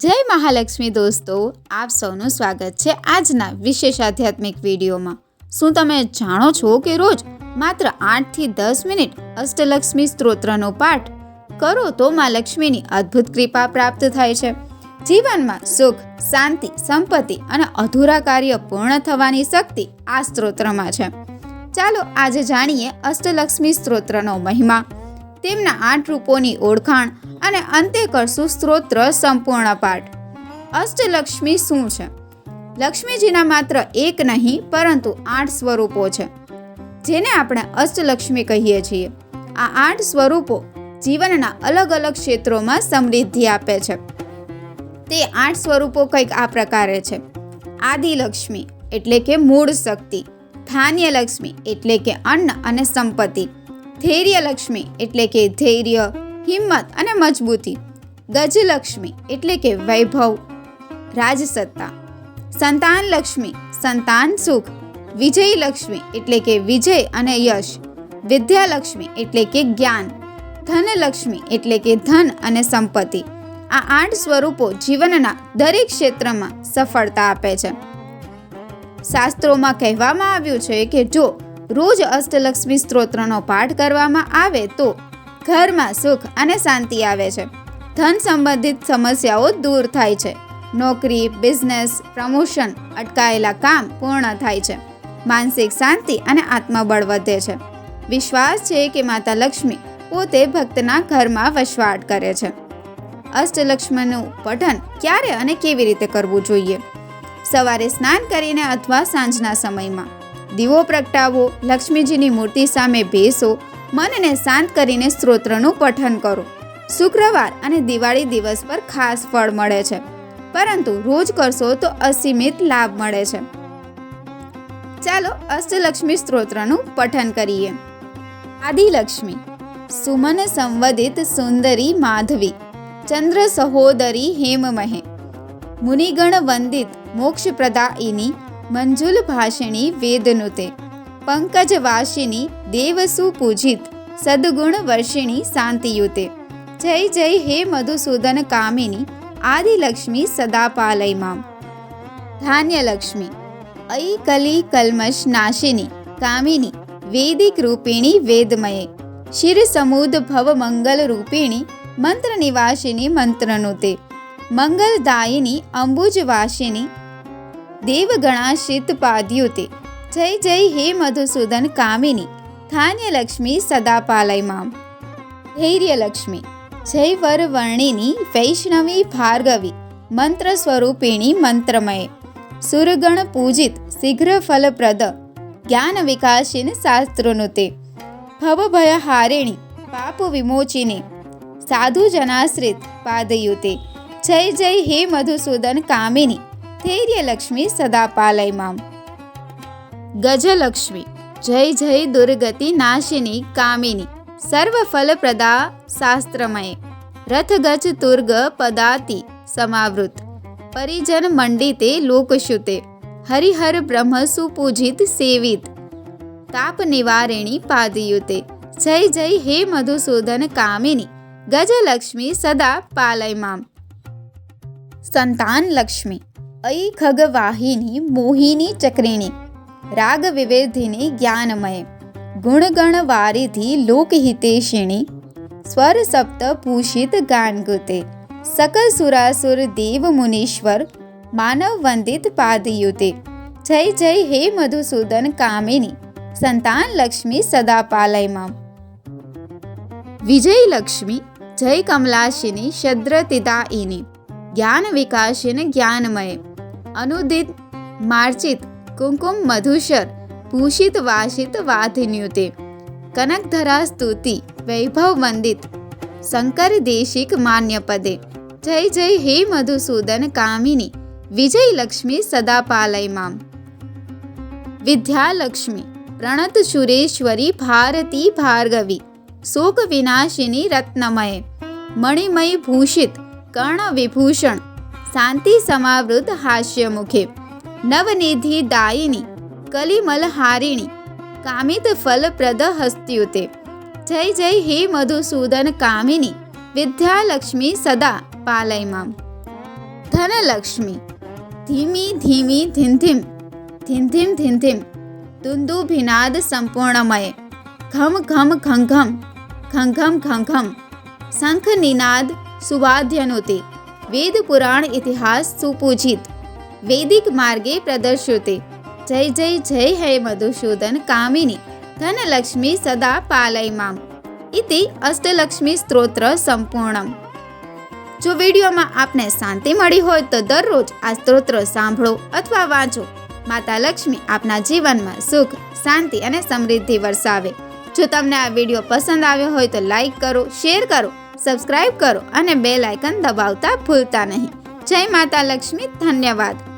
જય મહાલક્ષ્મી દોસ્તો, આપ સૌનું સ્વાગત છે આજના વિશેષ આધ્યાત્મિક વિડીયોમાં। શું તમે જાણો છો કે રોજ માત્ર 8 થી 10 મિનિટ અષ્ટલક્ષ્મી સ્તોત્રનો પાઠ કરો તો માં લક્ષ્મીની અદ્ભુત કૃપા પ્રાપ્ત થાય છે। જીવનમાં સુખ, શાંતિ, સંપત્તિ અને અધૂરા કાર્ય પૂર્ણ થવાની શક્તિ આ સ્તોત્રમાં છે। ચાલો આજે જાણીએ અષ્ટલક્ષ્મી સ્તોત્રનો મહિમા, તેમના 8 રૂપોની ઓળખાણ અને અંતે કરશું સ્તોત્ર સંપૂર્ણ પાઠ। અષ્ટલક્ષ્મી શું છે? લક્ષ્મીજીના માત્ર એક નહીં પરંતુ 8 સ્વરૂપો છે, જેને આપણે અષ્ટલક્ષ્મી કહીએ છીએ। આ 8 સ્વરૂપો જીવનના અલગ અલગ ક્ષેત્રોમાં સમૃદ્ધિ આપે છે। તે 8 સ્વરૂપો કંઈક આ પ્રકારે છે: આદિલક્ષ્મી એટલે કે મૂળ શક્તિ, ધાન્યલક્ષ્મી એટલે કે અન્ન અને સંપત્તિ, ધૈર્યલક્ષ્મી એટલે કે ધૈર્ય, હિંમત અને મજબૂતી, ગજલક્ષ્મી એટલે કે વૈભવ, રાજસત્તા, સંતાનલક્ષ્મી સંતાન સુખ, વિજયલક્ષ્મી એટલે કે વિજય અને યશ, વિદ્યાલક્ષ્મી એટલે કે જ્ઞાન, ધનલક્ષ્મી એટલે કે ધન અને સંપત્તિ। આ 8 સ્વરૂપો જીવનના દરેક ક્ષેત્રમાં સફળતા આપે છે। શાસ્ત્રોમાં કહેવામાં આવ્યું છે કે જો રોજ અષ્ટલક્ષ્મી સ્તોત્રનો પાઠ કરવામાં આવે તો ઘરમાં સુખ અને શાંતિ આવે છે, ધન સંબંધિત સમસ્યાઓ દૂર થાય છે, નોકરી, બિઝનેસ, પ્રમોશન, અટકાયેલા કામ પૂર્ણ થાય છે, માનસિક શાંતિ અને આત્મબળ વધે છે। વિશ્વાસ છે કે માતા લક્ષ્મી પોતે ભક્તના ઘરમાં વસવાટ કરે છે। અષ્ટલક્ષ્મીનું પઠન ક્યારે અને કેવી રીતે કરવું જોઈએ? સવારે સ્નાન કરીને અથવા સાંજના સમયમાં દીવો પ્રગટાવો, લક્ષ્મીજીની મૂર્તિ સામે બેસો, મનને શાંત કરીને સ્તોત્રનું પઠન કરો। શુક્રવાર અને દિવાળી દિવસ પર ખાસ ફળ મળે છે, પરંતુ રોજ કરશો તો અસીમિત લાભ મળે છે। ચાલો અષ્ટલક્ષ્મી સ્તોત્રનું પઠન કરીએ। આદિલક્ષ્મી સુમન સંવદિત સુંદરી માધવી, ચંદ્ર સહોદરી હેમમહે, મુનિગણ વંદિત મોક્ષપ્રદાયિની, મંજુલ ભાષિણી વેદનુતે, પંકજ વાસિની દેવસુ પૂજિત, સદગુણ વર્ષિણી શાંતિયુતે। જય જય હે મધુસૂદન કામિની, આદિલક્ષ્મી સદા પાલય મામ। ધાન્યલક્ષ્મી અયી કલી કલ્મશ નાશિની, કામિની, વેદિક રૂપિણી વેદમયે, શિર સમુદ ભવ મંગલ રૂપિણી, મંત્ર નિવાસિની મંત્રનુતે, મંગલદાયિની અંબુજવાસિની, દેવગણાશ્રિત પાદ્યુતે। જય જય હે મધુસૂદન કામિની, ધાન્યલક્ષ્મી સદા પાલય મામ। ધૈર્યલક્ષ્મી જય વરવર્ણિની વૈષ્ણવી ભાર્ગવી, મંત્ર સ્વરૂપિણી મંત્રમયે, સુરગણ પૂજિત શીઘ્ર ફલપ્રદ, જ્ઞાન વિકાસિન શાસ્ત્રનુતે, ભવભયહારિણી પાપ વિમોચિની, સાધુ જનાશ્રિત પાદયુતે। જય જય હે મધુસૂદન કામિની, ધૈર્યલક્ષ્મી સદા પાલય મામ। ગજલક્ષ્મી જય જય દુર્ગતિ નાશિની કામિની, સર્વફલપ્રદા શાસ્ત્રમયે, રથગજ તુર્ગ પદાતિ સમાવૃત, પરિજન મંડિતે લોકશુતે, હરિહર બ્રહ્મ સુપૂજિત સેવિત, તાપ નિવારિણી પાદયુતે। જય જય હે મધુસૂદન કામિની, ગજલક્ષ્મી સદા પાલય મામ। સંતાનલક્ષ્મી અયી ખગવાહિની મોહિની ચક્રિણી, રાગ વિવેધિની જ્ઞાનમયે, ગુણગણ વારિધિ લોકહિતેશિણી, સ્વર સપ્ત ભૂષિત ગાનગુતે, સકલ સુરાસુર દેવ મુનીશ્વર, માનવ વંદિત પાદયુતે। જય જય હે મધુસૂદન કામિની, સંતાનલક્ષ્મી સદા પાલય મામ। વિજયલક્ષ્મી જય કમલાશિની શદ્રતિદાયિની, જ્ઞાન વિકાસિન જ્ઞાનમયે, અનુદિત માર્ચિત કુમકુમ મધુશર ભૂષિત વાસિત વાધિન્યુતે, કનકધરા સ્તુતિ વૈભવ વંદિત, શંકર દેશિક માન્યપદે। જય જય હે મધુસૂદન કામિની, વિજયલક્ષ્મી સદા પાલય મામ। વિદ્યાલક્ષ્મી પ્રણત સુરેશ્વરી ભારતી ભાર્ગવી, શોક વિનાશિની રત્નમયે, મણિમય ભૂષિત કર્ણ વિભૂષણ, શાંતિ સમાવૃત હાસ્યમુખે, નવનિધિ દાયિની કલિમલહારિણી, કામિત ફલપ્રદ હસ્ત્યુતે। જય જય હે મધુસૂદન કામિની, વિદ્યાલક્ષ્મી સદા પાલય મામ। ધનલક્ષ્મી. ધીમી ધીમી ધીમધીમ, ધીમધીમ ધીમધીમ, દુંદુભિનાદ સંપૂર્ણમય. ઘમ ઘમ ઘંઘમ, ઘંઘમ ઘંઘમ, શંખ નિનાદ સુવાધ્યનુતે. વેદ પુરાણ ઇતિહાસ સુપૂજિત, વૈદિક માર્ગે પ્રદર્શ્યુતે. જય જય જય હે મધુસૂદન કામિની, ધનલક્ષ્મી સદા પાલય મામ. ઇતિ અષ્ટલક્ષ્મી સ્તોત્ર સંપૂર્ણમ. જો વિડીયોમાં આપને શાંતિ મળી હોય તો દરરોજ આ સ્તોત્ર સાંભળો અથવા વાંચો. માતા લક્ષ્મી આપના જીવનમાં સુખ, શાંતિ અને સમૃદ્ધિ વરસાવે. જો તમને આ વિડીયો પસંદ આવ્યો હોય તો લાઈક કરો, શેર કરો, સબસ્ક્રાઈબ કરો અને બેલ આઇકન દબાવતા ભૂલતા નહીં. જય માતા લક્ષ્મી. ધન્યવાદ.